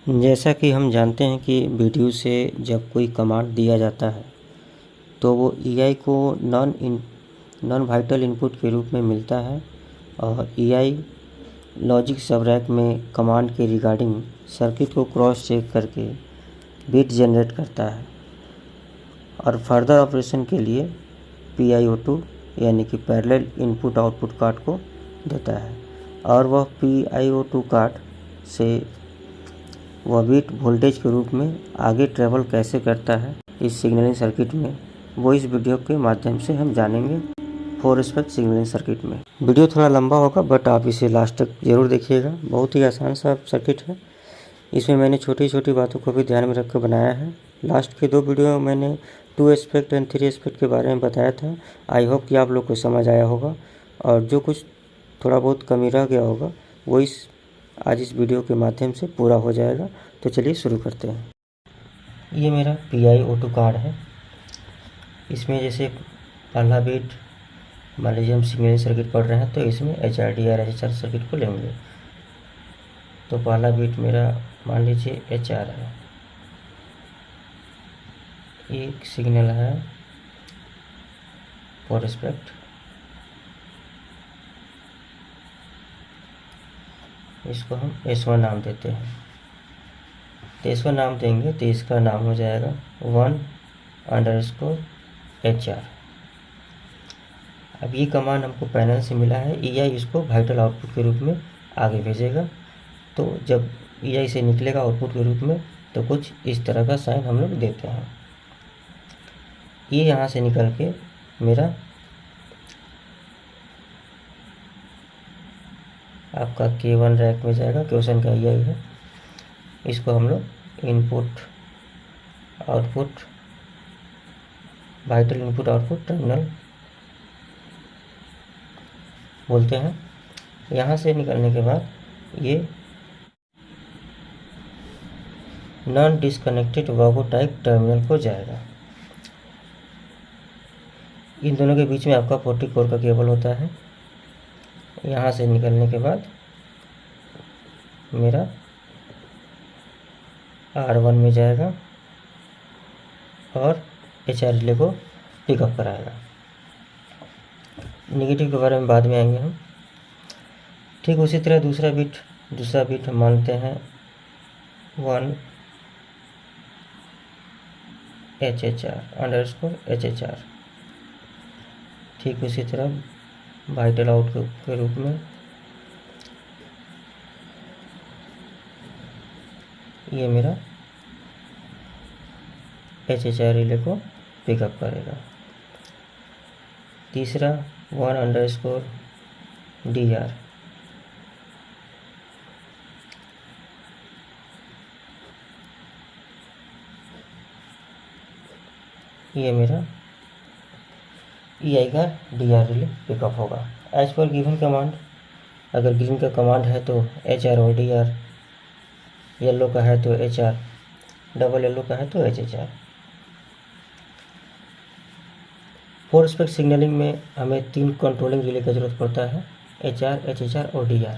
जैसा कि हम जानते हैं कि वीडियो से जब कोई कमांड दिया जाता है तो वो ईआई को नॉन वाइटल इनपुट के रूप में मिलता है और ईआई लॉजिक सब रैक में कमांड के रिगार्डिंग सर्किट को क्रॉस चेक करके बिट जनरेट करता है और फर्दर ऑपरेशन के लिए PIO2 यानी कि पैरेलल इनपुट आउटपुट कार्ड को देता है और वह PIO2 कार्ड से वह बिट वोल्टेज के रूप में आगे ट्रेवल कैसे करता है इस सिग्नलिंग सर्किट में, वो इस वीडियो के माध्यम से हम जानेंगे 4 स्पेक सिग्नलिंग सर्किट में। वीडियो थोड़ा लंबा होगा बट आप इसे लास्ट तक ज़रूर देखिएगा। बहुत ही आसान सा सर्किट है। इसमें मैंने छोटी छोटी बातों को भी ध्यान में रखकर बनाया है। लास्ट के 2 वीडियो में मैंने 2 एस्पेक्ट एंड 3 एस्पेक्ट के बारे में बताया था। आई होप कि आप लोग को समझ आया होगा और जो कुछ थोड़ा बहुत कमी रह गया होगा वो आज इस वीडियो के माध्यम से पूरा हो जाएगा। तो चलिए शुरू करते हैं। ये मेरा PIO2 कार्ड है। इसमें जैसे पहला बिट मान लीजिए हम सिग्नलिंग सर्किट पढ़ रहे हैं तो इसमें HRDR SHR सर्किट को लेंगे। तो पहला बिट मेरा मान लीजिए HR है, एक सिग्नल है 4 एस्पेक्ट, इसको हम S1 नाम देते हैं। तो S1 नाम देंगे तो इसका नाम हो जाएगा 1_HR। अब ये कमांड हमको पैनल से मिला है। EI इसको वाइटल आउटपुट के रूप में आगे भेजेगा। तो जब EI से निकलेगा आउटपुट के रूप में तो कुछ इस तरह का साइन हम लोग देते हैं। ये यहाँ से निकल के मेरा आपका K1 रैक में जाएगा। क्वेश्चन का EI है, इसको हम लोग input output vital input output terminal बोलते हैं। यहाँ से निकलने के बाद ये non disconnected Wago type terminal को जाएगा। इन दोनों के बीच में आपका 40 कोर का केबल होता है। यहाँ से निकलने के बाद मेरा R1 में जाएगा और HR रिले को पिकअप कराएगा। नेगेटिव के बारे में बाद में आएंगे हम। ठीक उसी तरह दूसरा बिट हम मानते हैं 1_HHR। ठीक उसी तरह वाइटल आउट के रूप में ये मेरा HHR रिले को पिकअप करेगा। तीसरा 1_DR, ये मेरा EI का DR रिले पिकअप होगा। एज पर गिवन कमांड, अगर ग्रीन का कमांड है तो HR और DR, येलो का है तो HR, डबल येलो का है तो HHR। 4 स्पेक सिग्नलिंग में हमें 3 कंट्रोलिंग रिले की जरूरत पड़ता है, HR, HHR और DR।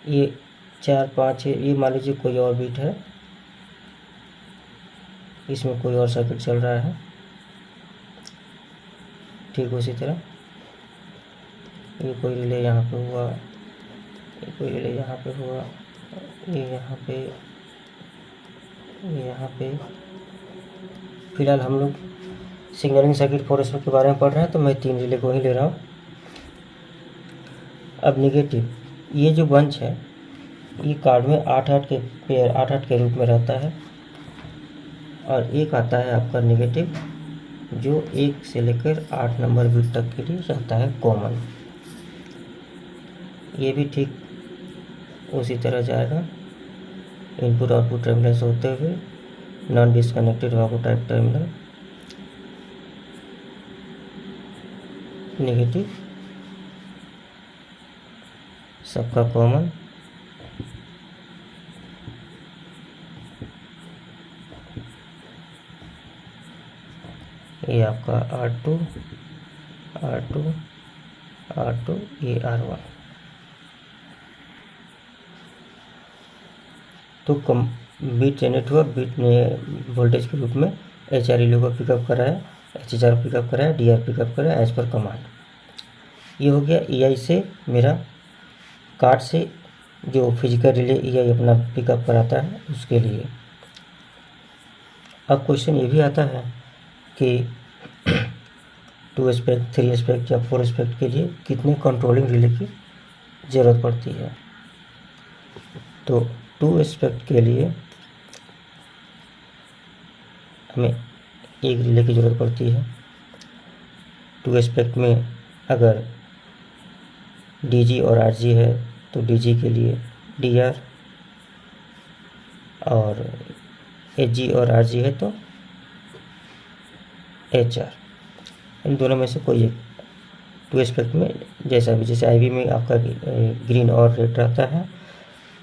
ये 4, 5 है। ये मान लीजिए कोई और बिट है, इसमें कोई और सर्किट चल रहा है। ठीक उसी तरह ये कोई रिले यहाँ पे हुआ, ये कोई रिले यहाँ पे हुआ, ये यहाँ पे। फिलहाल हम लोग सिग्नलिंग सर्किट 4 स्पेक के बारे में पढ़ रहे हैं तो मैं 3 रिले को ही ले रहा हूँ। अब नेगेटिव, ये जो बंच है ये कार्ड में 8-8 के पेयर 8-8 के रूप में रहता है और एक आता है आपका नेगेटिव जो 1 से लेकर 8 नंबर बिट तक के लिए रहता है कॉमन। ये भी ठीक उसी तरह जाएगा, इनपुट आउटपुट टर्मिनल से होते हुए non disconnected Wago type terminal, negative सबका कॉमन, ये आपका R2, ये R1। तो बीट जनरेट हुआ, बीट ने वोल्टेज के रूप में HR रिले को पिकअप कराया, HHR पिकअप कराया, DR पिकअप कराया एज पर कमांड। ये हो गया EI से मेरा कार्ड से जो फिजिकल रिले EI अपना पिकअप कराता है उसके लिए। अब क्वेश्चन ये भी आता है कि 2 एस्पेक्ट, 3 एस्पेक्ट या 4 एस्पेक्ट के लिए कितने कंट्रोलिंग रिले की ज़रूरत पड़ती है। तो 2 एस्पेक्ट के लिए हमें एक रिले की ज़रूरत पड़ती है। 2 एस्पेक्ट में अगर DG और RG है तो DG के लिए DR, और HG और RG है तो HR। इन दोनों में से कोई एक 2 एस्पेक्ट में जैसा भी, जैसे IB में आपका ग्रीन और रेड रहता है,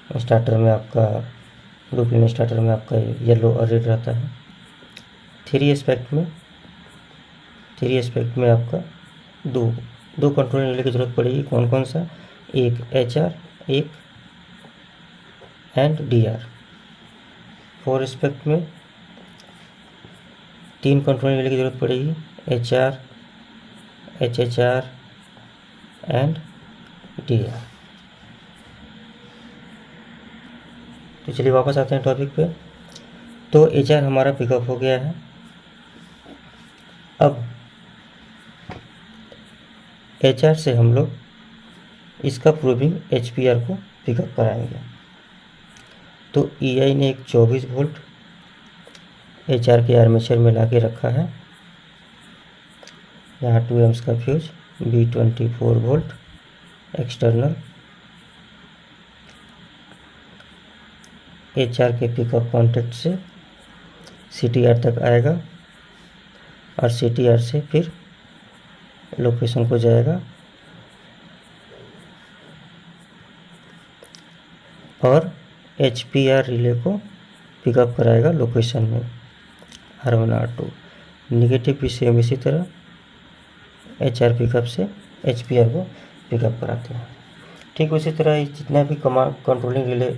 स्टार्टर में आपका ब्लू प्लेन, स्टार्टर में आपका येलो और रेड रहता है। 3 एस्पेक्ट में आपका दो कंट्रोलिंग रिले की ज़रूरत पड़ेगी। कौन कौन सा? एक HR, एक एंड DR। 4 एस्पेक्ट में 3 कंट्रोलिंग रिले की ज़रूरत पड़ेगी, HR, HHR एंड DR। तो चलिए वापस आते हैं टॉपिक पे। तो HR हमारा पिकअप हो गया है। अब HR से हम लोग इसका प्रूविंग HPR को पिकअप कराएंगे। तो EI ने एक 24 वोल्ट HR के आर्मेचर में ला के रखा है। यहाँ 2 एम्स का fuse, B24 volt external. HR के पिकअप कॉन्टेक्ट से CTR तक आएगा और CTR से फिर लोकेशन को जाएगा और HPR रिले को पिकअप कराएगा लोकेशन में R1 R2। निगेटिव भी सेम इसी तरह HR पिकअप से HPR को पिकअप कराते हैं। ठीक उसी तरह जितना भी कंट्रोलिंग रिले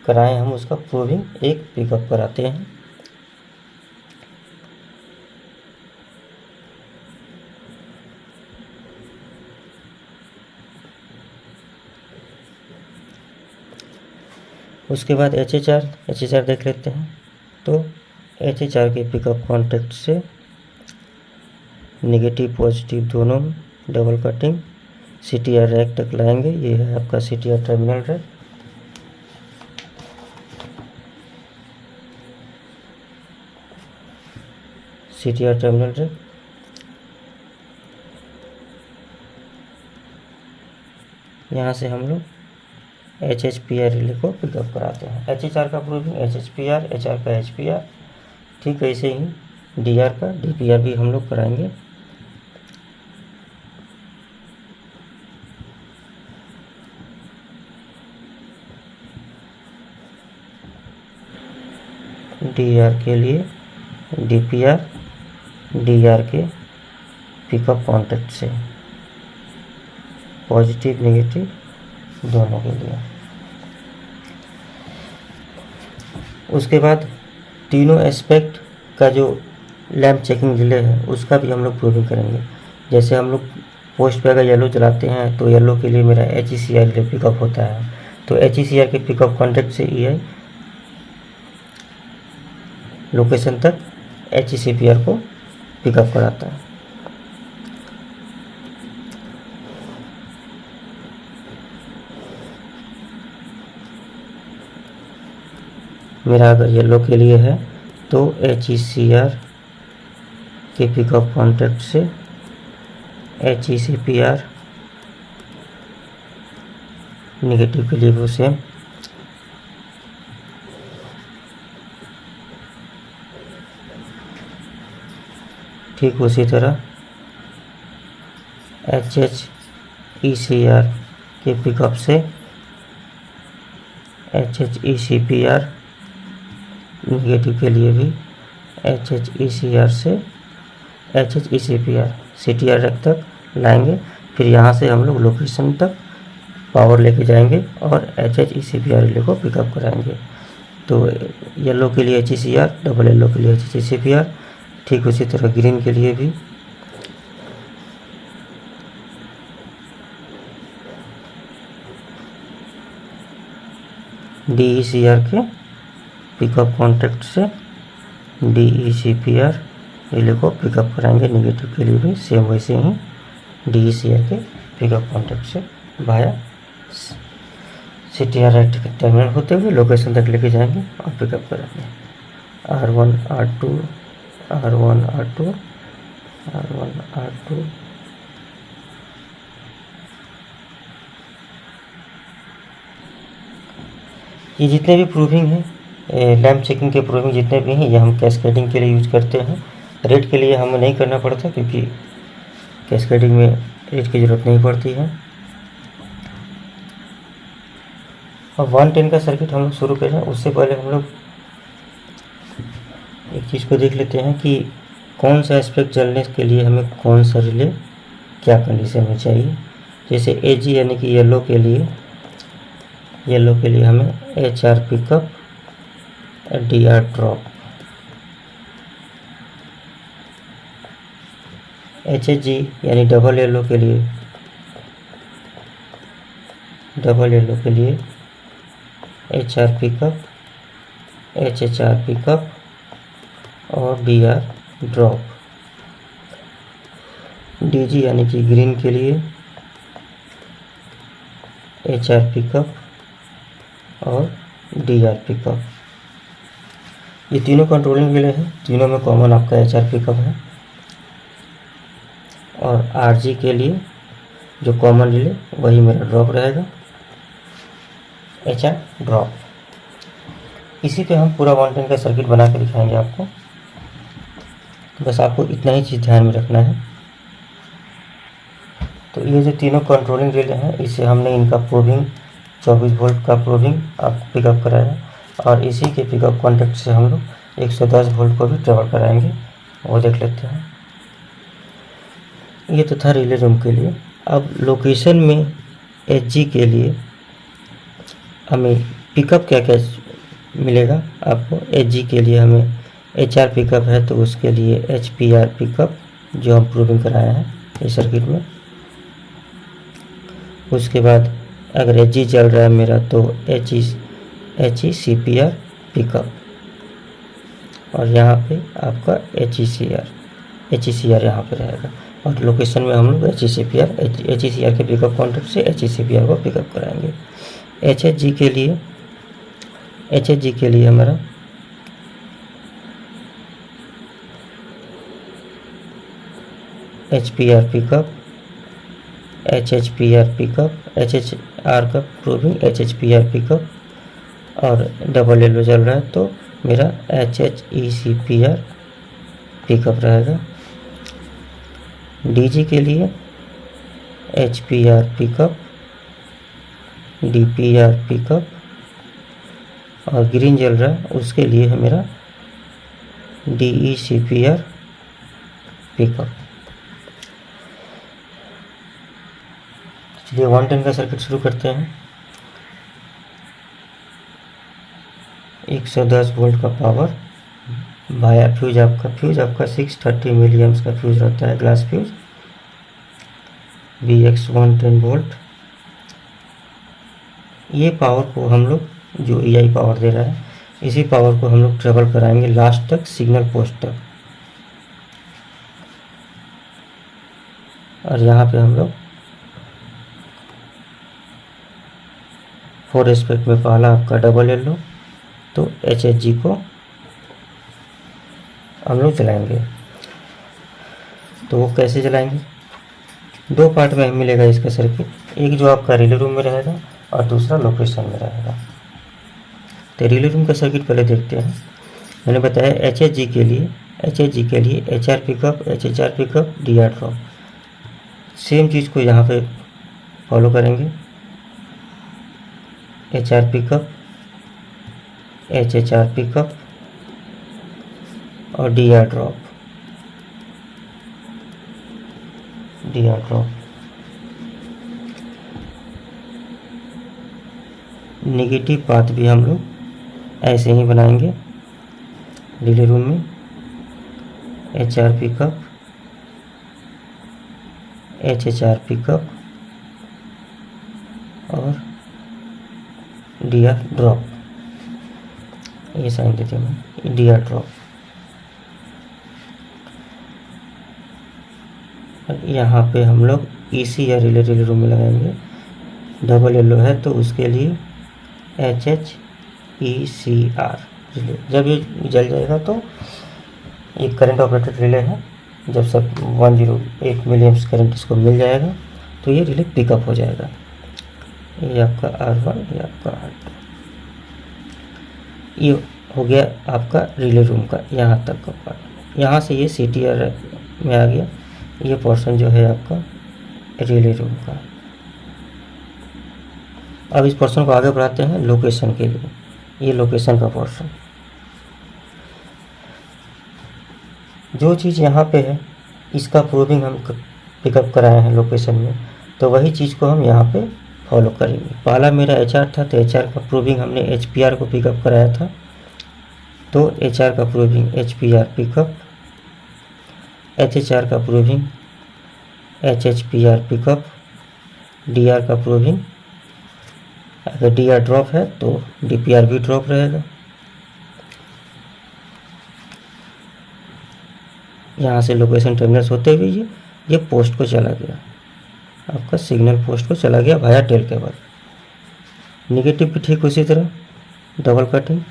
कराएं हम उसका प्रूविंग एक पिकअप कराते हैं। उसके बाद HHR देख लेते हैं। तो HHR के पिकअप कॉन्टेक्ट से निगेटिव पॉजिटिव दोनों डबल कटिंग CTR रैक तक लाएंगे। ये है आपका CTR terminal rack. CTR terminal rack यहाँ से हम लोग HHPR रिले को पिकअप कराते हैं। HHR का प्रूविंग HHPR, HR का HPR। ठीक ऐसे ही DR का DPR भी हम लोग कराएंगे। DR के लिए DPR DR के पिकअप कॉन्टेक्ट से पॉजिटिव नेगेटिव दोनों के लिए। उसके बाद तीनों एस्पेक्ट का जो लैंप चेकिंग रिले है उसका भी हम लोग प्रूविंग करेंगे। जैसे हम लोग पोस्ट पे अगर येलो चलाते हैं तो येलो के लिए मेरा HECR रिले पिकअप होता है। तो HECR के पिकअप कॉन्टेक्ट से EI लोकेशन तक HECPR को पिकअप कराता है। मेरा अगर येलो के लिए है तो HECR के पिकअप कॉन्टेक्ट से HECPR, निगेटिव के लिए वो सेम। ठीक उसी तरह HHECR के पिकअप से HHECPR, निगेटिव के लिए भी HHECR से HHECPR CTR रैक तक लाएंगे। फिर यहाँ से हम लोग लोकेशन तक पावर लेके जाएंगे और HHECPR रिले को पिकअप कराएंगे। तो येलो के लिए HECR, डबल येलो के लिए HCCPR, ठीक उसी तरह ग्रीन के लिए भी DECR के पिकअप कॉन्टैक्ट से DECPR रिले को पिकअप कराएंगे। नेगेटिव के लिए भी सेम वैसे ही DECR के पिकअप कॉन्टैक्ट से वाया CTR राइट टर्मिनल होते हुए लोकेशन तक लेके जाएंगे और पिकअप कराएंगे। R1 R2 R1 R2 R1 R2 ये जितने भी प्रूविंग है, लैंप चेकिंग के प्रूविंग जितने भी हैं, ये हम कैस्केडिंग के लिए यूज करते हैं। रेड के लिए हमें नहीं करना पड़ता क्योंकि कैस्केडिंग में रेड की ज़रूरत नहीं पड़ती है। अब 110 का सर्किट हम लोग शुरू करें उससे पहले हम लोग एक चीज़ को देख लेते हैं कि कौन सा एस्पेक्ट चलने के लिए हमें कौन सा रिले क्या कंडीशन में चाहिए। जैसे AG यानी कि येलो के लिए हमें HR pickup DR drop, HHG यानी डबल येलो के लिए HR पिकअप HHR पिकअप और DR ड्रॉप, DG यानी कि ग्रीन के लिए HR पिकअप और DR पिकअप। ये तीनों कंट्रोलिंग रिले हैं, तीनों में कॉमन आपका HR पिकअप है। और RG के लिए जो कॉमन रिले वही मेरा ड्रॉप रहेगा, HR ड्रॉप। इसी पे हम पूरा 110 का सर्किट बना के दिखाएंगे आपको। बस आपको इतना ही चीज़ ध्यान में रखना है। तो ये जो तीनों कंट्रोलिंग रिले हैं, इसे हमने इनका प्रूविंग 24 वोल्ट का प्रूविंग आप पिकअप कराया और इसी के पिकअप कॉन्टैक्ट से हम लोग 110 वोल्ट को भी ट्रेवल कराएंगे, वो देख लेते हैं। ये तो था रिले रूम के लिए। अब लोकेशन में HG के लिए हमें पिकअप क्या क्या मिलेगा आपको। HG के लिए हमें HR पिकअप है तो उसके लिए HPR पिकअप जो हम प्रूविंग कराया है इस सर्किट में। उसके बाद अगर HG चल रहा है मेरा तो HECPR पिकअप और यहाँ पे आपका HECR यहाँ पे रहेगा। और लोकेशन में हम लोग HECR के पिकअप कॉन्टैक्ट से HECPR को पिकअप कराएंगे। HHG के लिए हमारा HPR pickup HHPR pickup, HHR का प्रूविंग HHPR पिकअप और डबल येलो चल रहा है तो मेरा HHECPR पिकअप रहेगा। DG के लिए HPR पिकअप DPR पिकअप और ग्रीन जल रहा है उसके लिए है मेरा DECPR पिकअप। चलिए 110 का सर्किट शुरू करते हैं। 110 वोल्ट का पावर वाया फ्यूज आपका 630 मिली एम्प्स का फ्यूज रहता है, ग्लास फ्यूज। VX 110 volt. ये पावर को हम लोग जो EI पावर दे रहा है इसी पावर को हम लोग ट्रेवल कराएंगे लास्ट तक, सिग्नल पोस्ट तक। और यहाँ पे हम लोग 4 एस्पेक्ट में पहला आपका डबल येलो तो HHG को हम लोग चलाएंगे। तो वो कैसे चलाएंगे, 2 पार्ट में मिलेगा इसका सर्किट। एक जो आपका रिले रूम में रहेगा और दूसरा लोकेशन में रहेगा। तो रिले रूम का सर्किट पहले देखते हैं। मैंने बताया HHG के लिए HR pickup HHR pickup DR drop. Same चीज़ को यहाँ पे फॉलो करेंगे। HR पिकअप HHR पिकअप और DR ड्रॉप। नेगेटिव पाथ भी हम लोग ऐसे ही बनाएंगे रिले रूम में HR पिकअप, HHR पिकअप और DR ड्रॉप। ये साइन देते हैं DR ड्रॉप। यहाँ पे हम लोग EC या रिले रूम में लगाएंगे। डबल येलो है तो उसके लिए HHECR रिले। जब ये जल जाएगा तो ये करंट ऑपरेटेड रिले है। जब सब 101 मिलीएम्प्स करंट इसको मिल जाएगा तो ये रिले पिकअप हो जाएगा। ये आपका R1, ये आपका R2। ये हो गया आपका रिले रूम का यहाँ तक का पार्ट। यहाँ से ये CTR में आ गया। ये पोर्शन जो है आपका रिले रूम का। अब इस पोर्शन को आगे बढ़ाते हैं लोकेशन के लिए। ये लोकेशन का पोर्शन, जो चीज़ यहाँ पे है इसका प्रूविंग हम पिकअप कराए हैं लोकेशन में, तो वही चीज़ को हम यहाँ पे फॉलो करेंगे। पहला मेरा HR था तो HR का प्रूविंग हमने HPR को पिकअप कराया था, तो HR का प्रूविंग HPR पिकअप, HHR का प्रूविंग HHPR पिकअप, DR का प्रूविंग अगर DR ड्रॉप है तो DPR भी ड्रॉप रहेगा। यहाँ से लोकेशन टर्मिनल्स होते हुए ये पोस्ट को चला गया, आपका सिग्नल पोस्ट को चला गया वाया टेल केबल। निगेटिव भी ठीक उसी तरह double cutting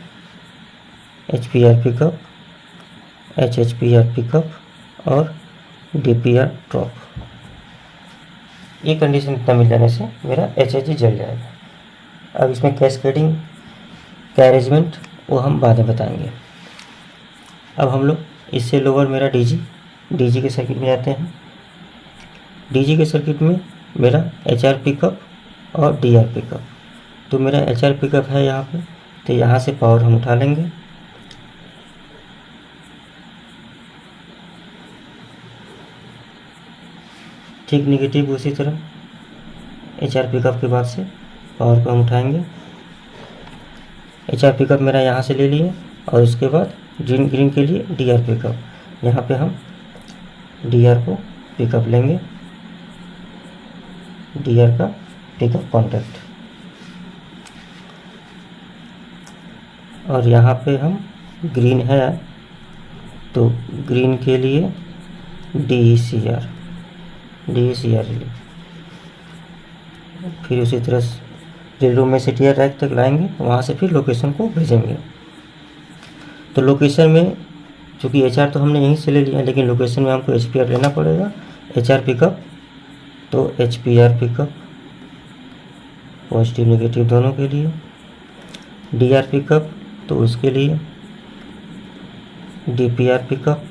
HPR pickup, HHPR pickup और DPR ड्रॉप। ये कंडीशन इतना मिल जाने से मेरा HHG जल जाएगा। अब इसमें कैस्केडिंग का अरेंजमेंट वो हम बाद में बताएंगे। अब हम लोग इससे लोअर मेरा DG के सर्किट में जाते हैं। DG के सर्किट में मेरा HR पिकअप और DR पिकअप। तो मेरा HR पिकअप है यहाँ पे, तो यहाँ से पावर हम उठा लेंगे। ठीक निगेटिव उसी तरह HR पिकअप के बाद से पावर को हम उठाएंगे। HR पिकअप मेरा यहाँ से ले लिए और उसके बाद ग्रीन के लिए DR पिकअप। यहाँ पे हम DR को पिकअप लेंगे, DR का पिकअप कॉन्टैक्ट, और यहाँ पे हम ग्रीन है तो ग्रीन के लिए DECR रिले। फिर उसी तरह रिले रूम में CTR रैक तक लाएंगे, वहाँ से फिर लोकेशन को भेजेंगे। तो लोकेशन में चूँकि HR तो हमने यहीं से ले लिया, लेकिन लोकेशन में हमको HPR लेना पड़ेगा। HR पिकअप तो HPR पिकअप पॉजिटिव नेगेटिव दोनों के लिए, DR पिकअप तो उसके लिए DPR पिकअप।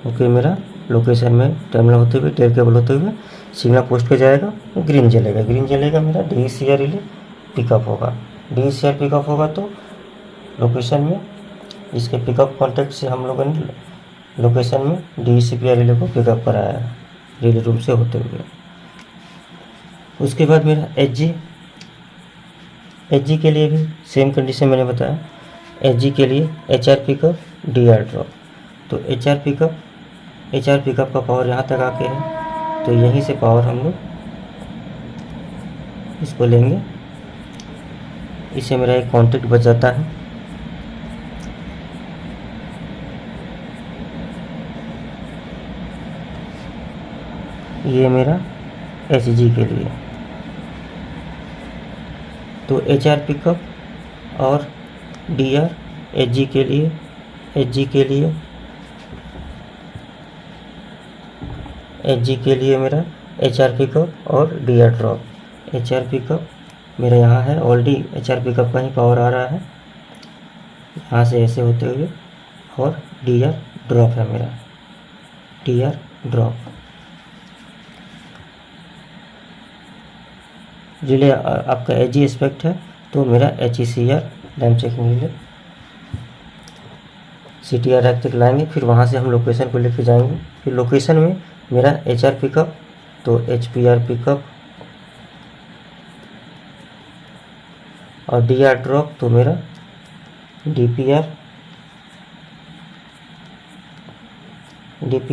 ओके, मेरा लोकेशन में टर्मिनल होते हुए टेल केबल होते हुए सिग्नल पोस्ट पे जाएगा, ग्रीन जलेगा मेरा DECR रिले पिकअप होगा। DECR पिकअप होगा तो लोकेशन में इसके पिकअप कॉन्टैक्ट से हम लोगों ने लोकेशन में DECPR रिले को पिकअप कराया है रिले रूम से होते हुए। उसके बाद मेरा HG के लिए भी सेम कंडीशन मैंने बताया। HG के लिए HR पिकअप DR ड्रॉप। तो HR पिकअप का पावर यहाँ तक आके है, तो यहीं से पावर हम लोग इसको लेंगे। इससे मेरा एक कॉन्टैक्ट बच जाता है। ये मेरा HG के लिए, तो HR पिकअप और DR HG के लिए मेरा HR पिकअप और DR ड्रॉप। HR पिकअप मेरा यहाँ है, ऑलरेडी HR पिकअप का ही पावर आ रहा है यहाँ से ऐसे होते हुए, और DR ड्रॉप है मेरा DR ड्रॉप। रिले आपका HG एस्पेक्ट है तो मेरा HECR dam checking relay CTR rack तक लाएंगे। फिर वहाँ से हम लोकेशन को लेके जाएंगे। फिर लोकेशन में मेरा HR पिकअप तो HPR पिकअप, और डी आर ड्रॉप तो मेरा डी पी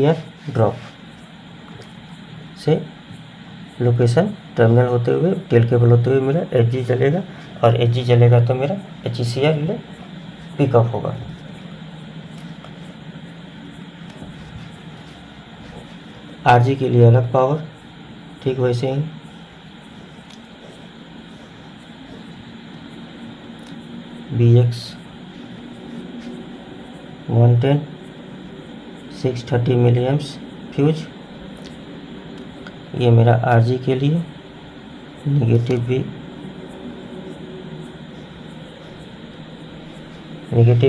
आर ड्रॉप से लोकेशन टर्मिनल होते हुए टेल केबल होते हुए मेरा एच जी चलेगा, और एच जी चलेगा तो मेरा एच सी आर पिकअप होगा। आर जी के लिए अलग पावर, ठीक वैसे ही बी एक्स 110 630 मिली एम्प्स फ्यूज, ये मेरा आर जी के लिए। नेगेटिव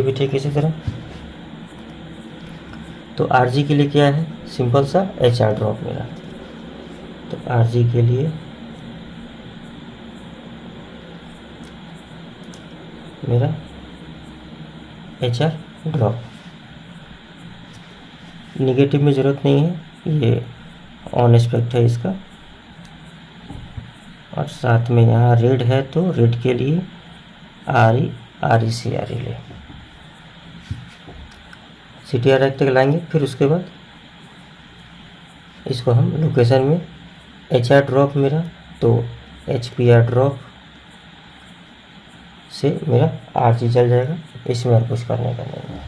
भी ठीक इसी तरह। तो आर जी के लिए क्या है, सिंपल सा एच आर ड्रॉप मेरा। तो आर जी के लिए मेरा एच आर ड्रॉप, निगेटिव में ज़रूरत नहीं है, ये ऑन एस्पेक्ट है इसका। और साथ में यहाँ रेड है तो रेड के लिए R E C R E ले सी टी आर तक लाएंगे। फिर उसके बाद इसको हम लोकेशन में एच आर ड्रॉप मेरा, तो एच पी आर ड्रॉप से मेरा आर जी चल जाएगा, इसमें और कुछ करने का नहीं है।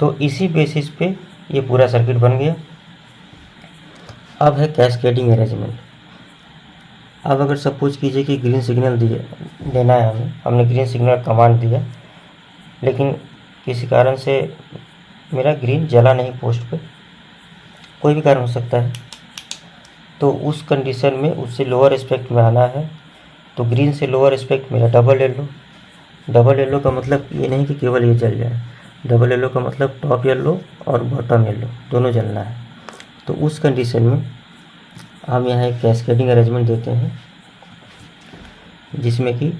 तो इसी बेसिस पे ये पूरा सर्किट बन गया। अब है कैस्केडिंग अरेंजमेंट। अब अगर सपोज कीजिए कि ग्रीन सिग्नल देना है, हमने ग्रीन सिग्नल कमांड दिया, लेकिन किसी कारण से मेरा ग्रीन जला नहीं पोस्ट पे, कोई भी कारण हो सकता है, तो उस कंडीशन में उससे लोअर एस्पेक्ट में आना है। तो ग्रीन से लोअर एस्पेक्ट मेरा डबल येलो। डबल येलो का मतलब ये नहीं कि केवल ये जल जाए, डबल येलो का मतलब टॉप येलो और बॉटम येलो दोनों जलना है। तो उस कंडीशन में हम यहाँ एक कैस्केडिंग अरेंजमेंट देते हैं, जिसमें कि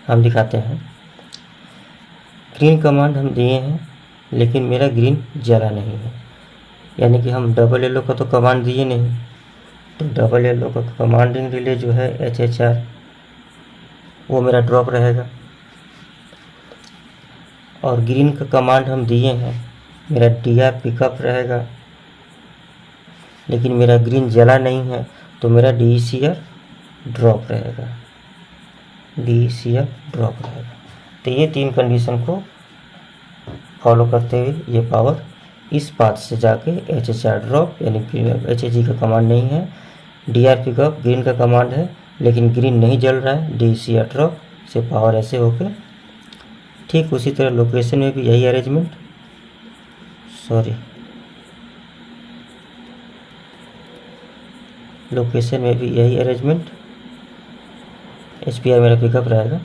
हम दिखाते हैं ग्रीन कमांड हम दिए हैं, लेकिन मेरा ग्रीन जला नहीं है, यानी कि हम डबल येलो का तो कमांड दिए नहीं। तो डबल येलो का कमांडिंग रिले जो है एच एच आर, वो मेरा ड्रॉप रहेगा। और ग्रीन का कमांड हम दिए हैं, मेरा डी आर पिकअप रहेगा, लेकिन मेरा ग्रीन जला नहीं है, तो मेरा डी सी आर ड्रॉप रहेगा, डी सी आर ड्रॉप रहेगा। तो ये तीन कंडीशन को फॉलो करते हुए ये पावर इस पाथ से जाके एच एच आर ड्रॉप, यानी कि एच एच जी का कमांड नहीं है, डी आर पिकअप ग्रीन का कमांड है, लेकिन ग्रीन नहीं जल रहा है, डी सी आर ड्रॉप से पावर ऐसे होके। ठीक उसी तरह लोकेशन में भी यही अरेंजमेंट, लोकेशन में भी यही अरेंजमेंट। एच पी आर मेरा पिकअप रहेगा,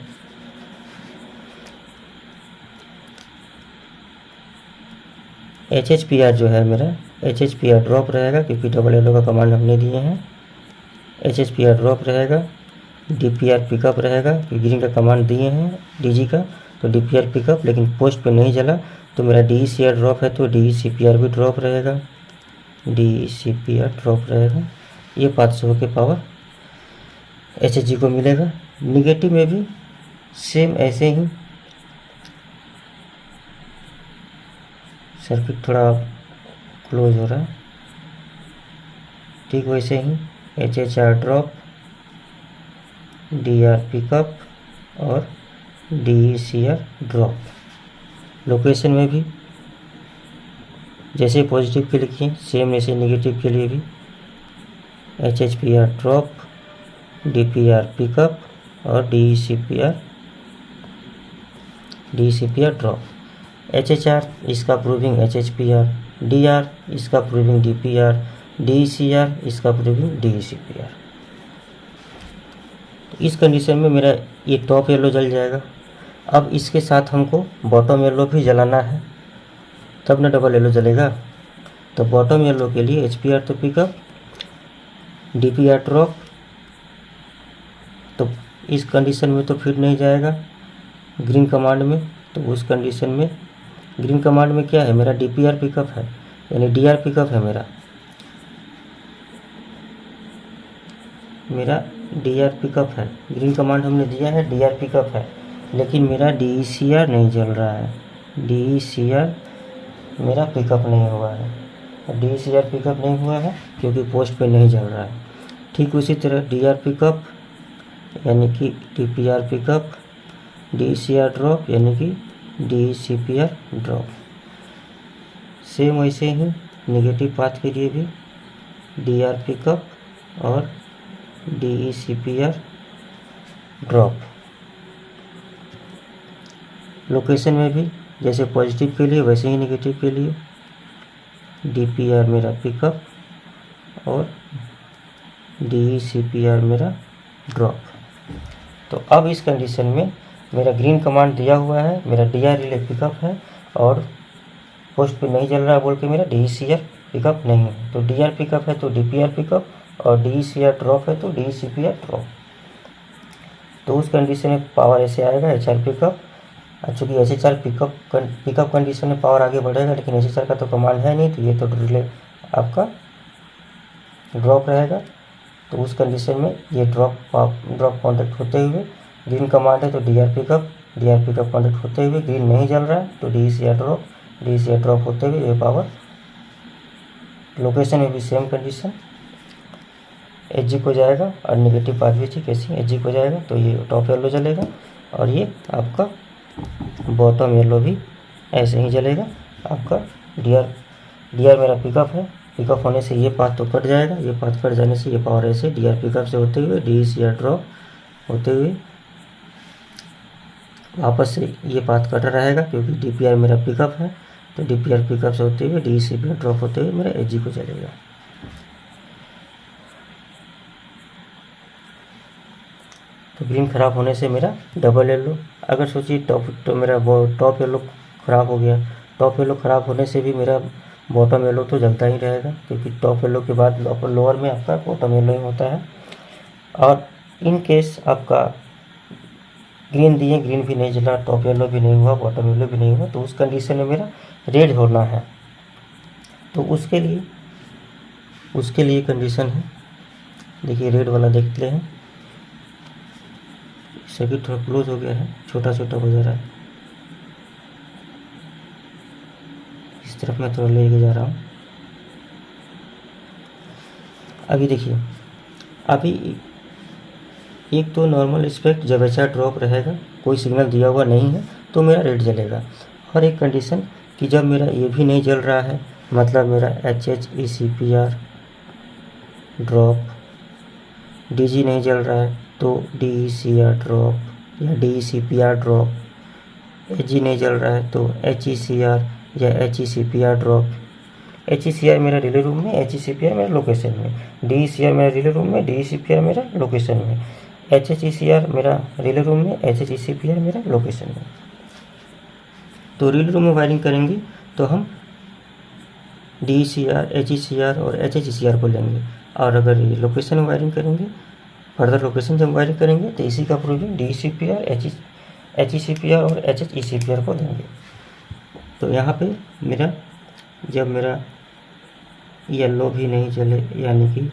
एच एच पी आर जो है मेरा H H P R drop रहेगा, क्योंकि डबल येलो का कमांड हमने दिए हैं। H H P R drop रहेगा, डी पी आर पिकअप रहेगा, क्योंकि ग्रीन का कमांड दिए हैं डी जी का, तो डी पी आर पिकअप, लेकिन पोस्ट पे नहीं जला, तो मेरा डी सी आर ड्रॉप है, तो डी सी पी आर भी ड्रॉप रहेगा, D C P R drop रहेगा। ये पाथ से होकर पावर एच एच जी को मिलेगा। निगेटिव में भी सेम ऐसे ही सर्किट थोड़ा क्लोज हो रहा है, ठीक वैसे ही H H R drop, D R pickup और D C R drop. Location में भी जैसे पॉजिटिव के लिखिए, सेम ऐसे नेगेटिव के लिए भी H H P R drop, D P R pickup और D C P R drop. H H R इसका proving H H P R, D R इसका proving D P R, D C R इसका proving D C P R. तो इस condition में मेरा ये top yellow जल जाएगा। अब इसके साथ हमको बॉटम येलो भी जलाना है, तब ना डबल येलो जलेगा। तो बॉटम येलो के लिए एच पी आर तो pickup, D P R drop, तो इस कंडीशन में तो फिर नहीं जाएगा ग्रीन कमांड में, तो उस कंडीशन में ग्रीन कमांड में क्या है, मेरा DPR पिकअप है, यानी DR पिकअप है मेरा DR पिकअप है। ग्रीन कमांड हमने दिया है, DR पिकअप है, लेकिन मेरा DECR नहीं चल रहा है। DECR मेरा पिकअप नहीं हुआ है। DECR पिकअप नहीं हुआ है क्योंकि पोस्ट पे नहीं चल रहा है। ठीक उसी तरह DR पिकअप यानी कि DPR पिकअप, DECR ड्रॉप यानी कि DECPR ड्रॉप। सेम वैसे ही नेगेटिव पाथ के लिए भी DR पिकअप और DECPR ड्रॉप। लोकेशन में भी जैसे पॉजिटिव के लिए वैसे ही नेगेटिव के लिए DPR मेरा पिकअप और DECPR मेरा ड्रॉप। तो अब इस कंडीशन में मेरा ग्रीन कमांड दिया हुआ है, मेरा DR रिले पिकअप है और पोस्ट पे नहीं चल रहा बोल के मेरा DECR पिकअप नहीं है। तो DR पिकअप है तो DPR पिकअप और DECR ड्रॉप है तो DECPR ड्रॉप। तो उस कंडीशन में पावर ऐसे आएगा HR पिकअप। चूँकि SHR पिकअप कंडीशन में पावर आगे बढ़ेगा, लेकिन SHR का तो कमांड है नहीं, तो ये तो रिले आपका ड्रॉप रहेगा। तो उस कंडीशन में ये ड्रॉप कॉन्टेक्ट होते हुए ग्रीन कमांड है तो DR पिकअप कॉन्टेक्ट होते हुए ग्रीन नहीं जल रहा है तो DECR ड्रॉप होते हुए ये पावर। लोकेशन में भी सेम कंडीशन, HG को जाएगा और नेगेटिव पाथ भी ठीक ऐसे HG को जाएगा तो ये टॉप येलो जलेगा और ये आपका बॉटम येलो भी ऐसे ही जलेगा। आपका DR मेरा पिकअप है, पिकअप होने से ये पाथ तो कट जाएगा, ये पाथ कट जाने से ये पावर ऐसे DR पिकअप से होते हुए DECR ड्रॉप होते हुए वापस से ये पाथ कटा रहेगा क्योंकि DPR मेरा पिकअप है। तो DPR पिकअप से होते हुए DECPR ड्रॉप होते हुए मेरा HG को चलेगा। तो ग्रीन ख़राब होने से मेरा डबल येलो। अगर सोचिए मेरा टॉप येलो ख़राब हो गया, टॉप येलो ख़राब होने से भी मेरा बॉटम येलो तो जलता ही रहेगा क्योंकि टॉप येलो के बाद लोअर में आपका बॉटम येलो ही होता है। और इन केस आपका ग्रीन दिए, ग्रीन भी नहीं जला, टॉप येलो भी नहीं हुआ, बॉटम येलो भी नहीं हुआ, तो उस कंडीशन में मेरा रेड होना है। तो उसके लिए कंडीशन है, देखिए रेड वाला देखते हैं। सर्किट थोड़ा क्लोज हो गया है, छोटा छोटा हो जा रहा है, इस तरफ मैं थोड़ा लेके जा रहा हूँ। अभी देखिए, अभी एक तो नॉर्मल स्पेक्ट जब HR ड्रॉप रहेगा, कोई सिग्नल दिया हुआ नहीं है तो मेरा रेड जलेगा। और एक कंडीशन कि जब मेरा ये भी नहीं जल रहा है, मतलब मेरा HHECPR ड्रॉप, DG नहीं जल रहा है तो DECR ड्रॉप या DECPR ड्रॉप, HG नहीं जल रहा है तो HECR या HECPR ड्रॉप। HECR मेरा रिले रूम में, HECPR मेरा लोकेशन में, DECR मेरा रिले रूम में, DECPR मेरा लोकेशन में, HHECR मेरा रिले रूम में, HHECPR मेरा लोकेशन में। तो रिले रूम में वायरिंग करेंगे तो हम DECR, HECR और HHECR को लेंगे, और अगर ये लोकेशन में वायरिंग करेंगे, फर्दर लोकेशन जब वायरिंग करेंगे तो इसी का प्रूविंग DECPR, HECPR और HHECPR को देंगे। तो यहाँ पे मेरा जब मेरा येलो भी नहीं चले यानी कि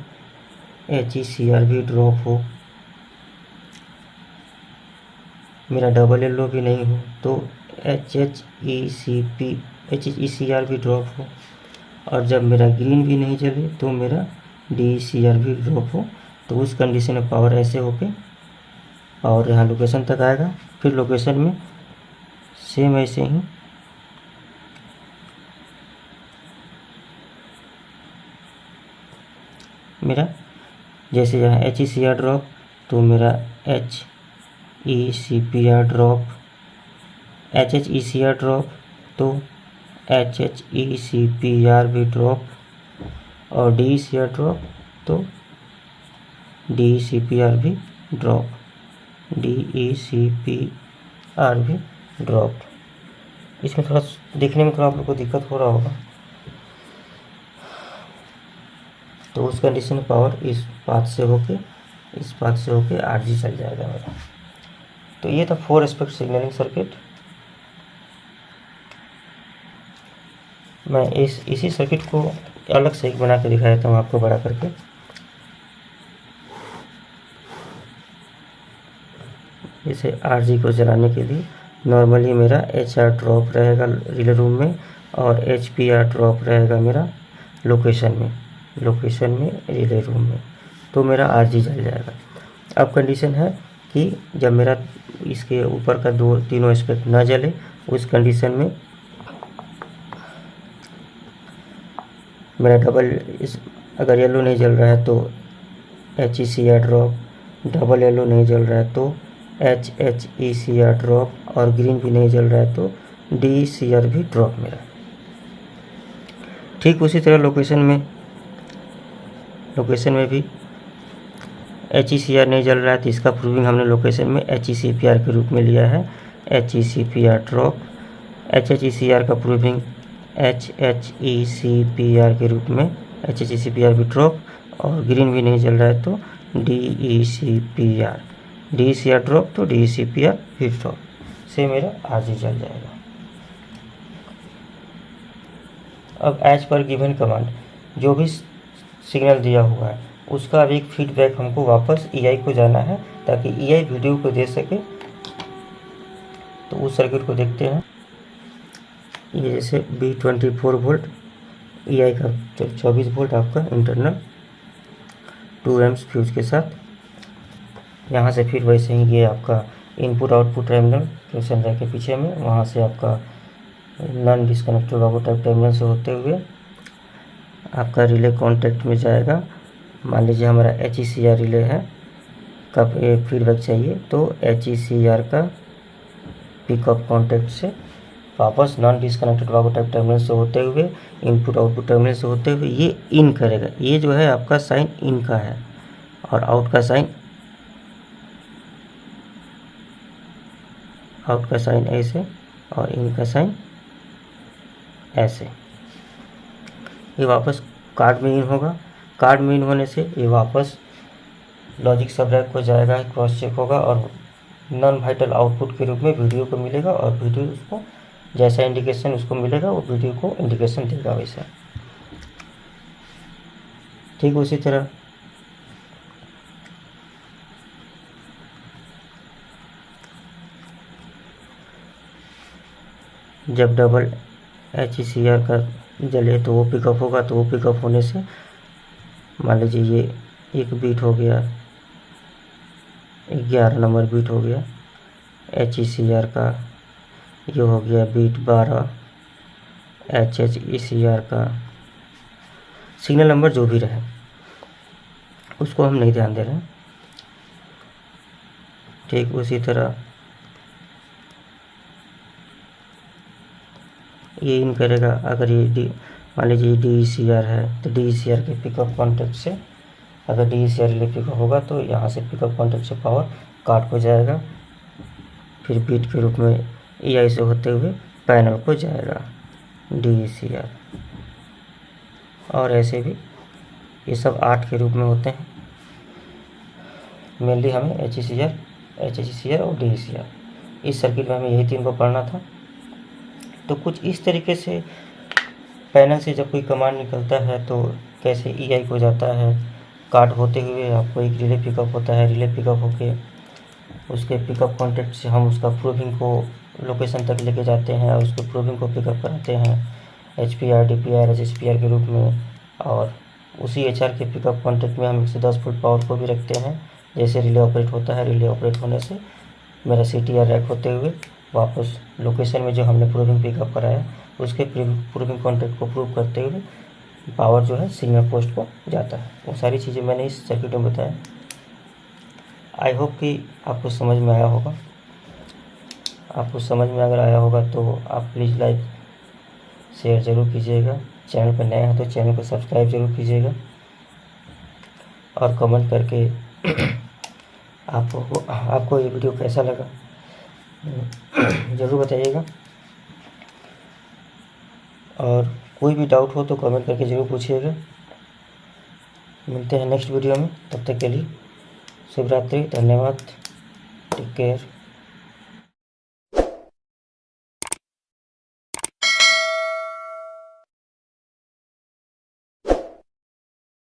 HECR भी ड्रॉप हो, मेरा डबल येलो भी नहीं हो, तो HHECR भी ड्रॉप हो, और जब मेरा ग्रीन भी नहीं चले तो मेरा DECR भी ड्रॉप हो, तो उस कंडीशन में पावर ऐसे होके पावर यहाँ लोकेशन तक आएगा। फिर लोकेशन में सेम ऐसे ही मेरा जैसे यहाँ HECR ड्रॉप तो मेरा HECPR ड्रॉप, HHECR ड्रॉप तो HHECPR भी ड्रॉप, और DECR ड्रॉप तो DECPR भी ड्रॉप, DECPR भी ड्रॉप। इसमें थोड़ा देखने में थोड़ा आप लोग को दिक्कत हो रहा होगा। तो उस कंडीशन में पावर इस पाथ से होके RG चल जाएगा मेरा। तो ये था 4 एस्पेक्ट सिग्नलिंग सर्किट। मैं इसी सर्किट को अलग से एक बना के दिखा देता हूँ आपको बड़ा करके। इसे RG को चलाने के लिए नॉर्मली मेरा HR ड्रॉप रहेगा रिले रूम में और HPR ड्रॉप रहेगा मेरा लोकेशन में रिले रूम में, तो मेरा RG जल जाएगा। अब कंडीशन है कि जब मेरा इसके ऊपर का तीनों एस्पेक्ट ना जले, उस कंडीशन में मेरा अगर येलो नहीं जल रहा है तो HECR ड्रॉप, डबल येलो नहीं जल रहा है तो HHECR ड्रॉप, और ग्रीन भी नहीं जल रहा है तो DECR भी ड्रॉप मेरा। ठीक उसी तरह लोकेशन में भी HECR नहीं जल रहा है तो इसका प्रूविंग हमने लोकेशन में HECPR के रूप में लिया है, HECPR ड्रॉप। HHECR का प्रूविंग HHECPR के रूप में, HHECPR भी ड्रॉप, और ग्रीन भी नहीं जल रहा है तो DECR ड्रॉप, तो DECPR भी ड्रॉप से मेरा RG जल जाएगा। अब एज पर गिवन कमांड जो भी सिग्नल दिया हुआ है उसका अब एक फीडबैक हमको वापस EI को जाना है ताकि EI वीडियो को दे सके। तो उस सर्किट को देखते हैं। ये जैसे B24 वोल्ट EI का 24 वोल्ट आपका इंटरनल 2 एम्प्स फ्यूज के साथ, यहाँ से फिर वैसे ही ये आपका input output terminal question rack के पीछे में, वहाँ से आपका non disconnected Wago type terminal से होते हुए आपका रिले कॉन्टैक्ट में जाएगा। मान लीजिए हमारा HECR रिले है, कब फीडबैक चाहिए तो HECR का पिकअप कॉन्टैक्ट से वापस non disconnected Wago type terminal से होते हुए इनपुट आउटपुट टर्मिनल से होते हुए ये इन करेगा। ये जो है आपका साइन इन का है और आउट का साइन ऐसे और इन का साइन ऐसे। ये वापस कार्ड में इन होगा, कार्ड में इन होने से ये वापस लॉजिक सब रैक को जाएगा, क्रॉस चेक होगा और नॉन वाइटल आउटपुट के रूप में वीडियो को मिलेगा और वीडियो उसको जैसा इंडिकेशन उसको मिलेगा वो वीडियो को इंडिकेशन देगा वैसा। ठीक उसी तरह जब डबल HECR का जले तो वो पिकअप होगा, तो वो पिकअप होने से मान लीजिए ये एक बीट हो गया, 11 नंबर बीट हो गया HECR का, ये हो गया बीट 12 HHECR का। सिग्नल नंबर जो भी रहे उसको हम नहीं ध्यान दे रहे हैं। ठीक उसी तरह ये इन करेगा। अगर ये मान लीजिए DECR है तो DECR के पिकअप कॉन्टैक्ट से अगर DECR रिले पिकअप होगा तो यहाँ से पिकअप कॉन्टैक्ट से पावर कार्ड को जाएगा, फिर बीट के रूप में EI से होते हुए पैनल को जाएगा DECR। और ऐसे भी ये सब 8 के रूप में होते हैं। मेनली हमें HHECR और DECR इस सर्किट में हमें यही 3 को पढ़ना था। तो कुछ इस तरीके से पैनल से जब कोई कमांड निकलता है तो कैसे EI को जाता है, कार्ड होते हुए आपको एक रिले पिकअप होता है, रिले पिकअप होके उसके पिकअप कॉन्टैक्ट से हम उसका प्रूविंग को लोकेशन तक लेके जाते हैं और उसके प्रूविंग को पिकअप कराते हैं HPR DPR HHPR के रूप में। और उसी HR के पिकअप कॉन्टैक्ट में हम 110 वोल्ट पावर को भी रखते हैं। जैसे रिले ऑपरेट होता है, रिले ऑपरेट होने से मेरा CTR रैक होते हुए वापस लोकेशन में जो हमने प्रूविंग पिकअप कराया उसके प्रूविंग कॉन्टैक्ट को प्रूव करते हुए पावर जो है सिग्नल पोस्ट को जाता है। वो सारी चीज़ें मैंने इस सर्किट में बताया। आई होप कि आपको समझ में आया होगा। आपको समझ में अगर आया होगा तो आप प्लीज़ लाइक शेयर ज़रूर कीजिएगा। चैनल पर नए हैं तो चैनल को सब्सक्राइब ज़रूर कीजिएगा और कमेंट करके आपको ये वीडियो कैसा लगा ज़रूर बताइएगा। और कोई भी डाउट हो तो कमेंट करके ज़रूर पूछिएगा। मिलते हैं नेक्स्ट वीडियो में, तब तक के लिए शुभ रात्रि, धन्यवाद, टेक केयर।